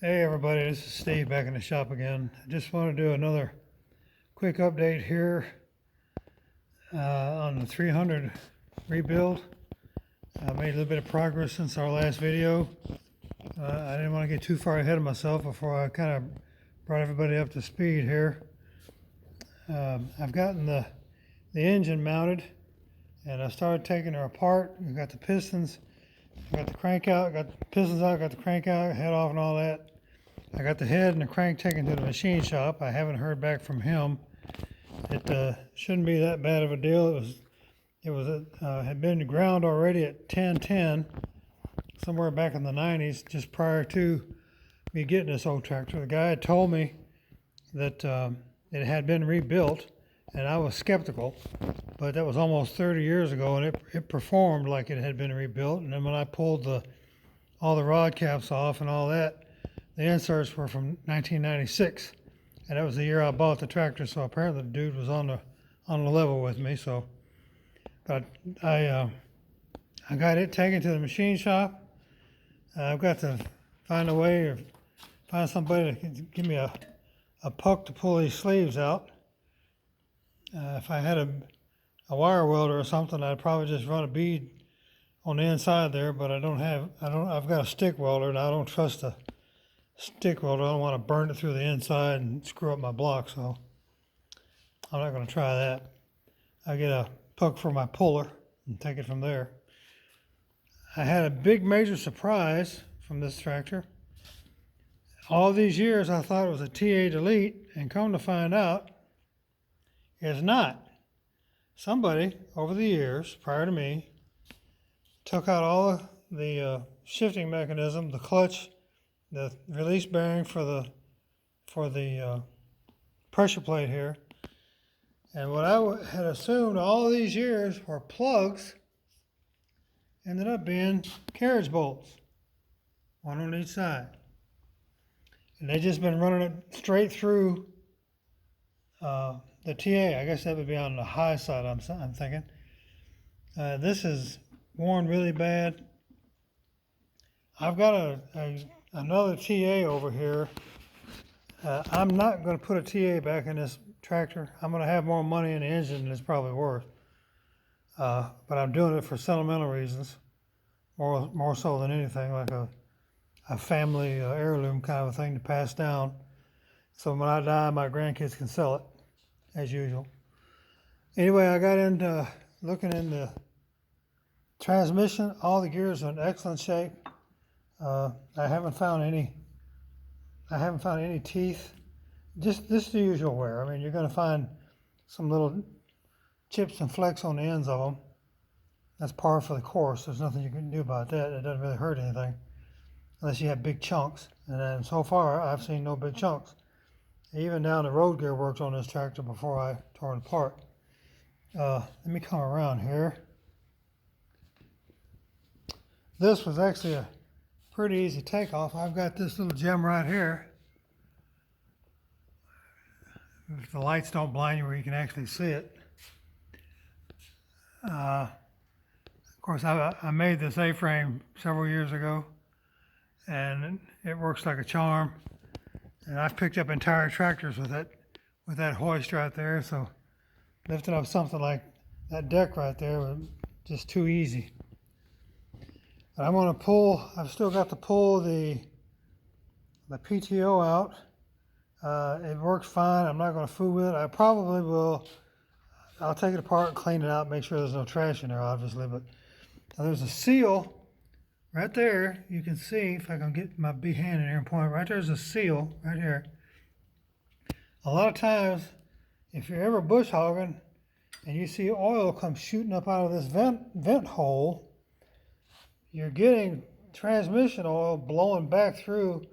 Hey everybody, this is Steve back in the shop again. I just want to do another quick update here on the 300 rebuild. I made a little bit of progress since our last video. I didn't want to get too far ahead of myself before I kind of brought everybody up to speed here. I've gotten the engine mounted and I started taking her apart. We've got the pistons, got the crank out, got the pistons out, got the crank out, head off and all that. I got the head and the crank taken to the machine shop. I haven't heard back from him. It shouldn't be that bad of a deal. It had been ground already at 1010 somewhere back in the 90s, just prior to me getting this old tractor. The guy had told me that it had been rebuilt, and I was skeptical, but that was almost 30 years ago, and it performed like it had been rebuilt. And then when I pulled all the rod caps off and all that, the inserts were from 1996, and that was the year I bought the tractor. So apparently the dude was on the level with me. So, but I got it taken to the machine shop. I've got to find a way or find somebody that can give me a puck to pull these sleeves out. If I had a wire welder or something, I'd probably just run a bead on the inside there. But I've got a stick welder, and I don't trust the stick welder. I don't want to burn it through the inside and screw up my block, so I'm not going to try that. I get a puck for my puller and take it from there. I had a big major surprise from this tractor. All these years I thought it was a TA delete, and come to find out it's not. Somebody over the years prior to me took out all the shifting mechanism, the clutch, the release bearing for the pressure plate here, and what I had assumed all these years were plugs ended up being carriage bolts, one on each side, and they just been running it straight through the TA. I guess that would be on the high side. I'm thinking this is worn really bad. I've got another TA over here. I'm not going to put a TA back in this tractor. I'm going to have more money in the engine than it's probably worth. But I'm doing it for sentimental reasons, more so than anything, like a family heirloom kind of a thing to pass down. So when I die, my grandkids can sell it, as usual. Anyway, I got into looking in the transmission. All the gears are in excellent shape. I haven't found any teeth. Just the usual wear. I mean, you're going to find some little chips and flecks on the ends of them. That's par for the course. There's nothing you can do about that. It doesn't really hurt anything unless you have big chunks. And then so far, I've seen no big chunks. Even down the road gear worked on this tractor before I tore it apart. Let me come around here. This was actually a pretty easy takeoff. I've got this little gem right here. If the lights don't blind you where you can actually see it. Of course, I made this A-frame several years ago, and it works like a charm. And I've picked up entire tractors with that hoist right there. So lifting up something like that deck right there was just too easy. But I'm going to pull. I've still got to pull the PTO out. It works fine. I'm not going to fool with it. I probably will. I'll take it apart and clean it out, make sure there's no trash in there, obviously. But there's a seal right there. You can see, if I can get my big hand in here and point, right there's a seal right here. A lot of times, if you're ever bush hogging and you see oil come shooting up out of this vent hole, you're getting transmission oil blowing back through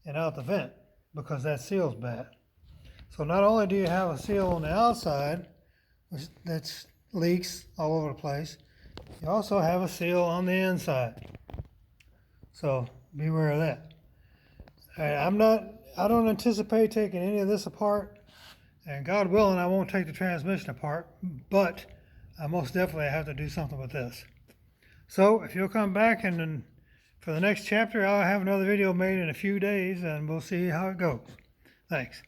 and out the vent because that seal's bad. So not only do you have a seal on the outside, which that's leaks all over the place, you also have a seal on the inside. So beware of that. I don't anticipate taking any of this apart, and God willing, I won't take the transmission apart, but I most definitely have to do something with this. So if you'll come back in For the next chapter, I'll have another video made in a few days, and we'll see how it goes. Thanks.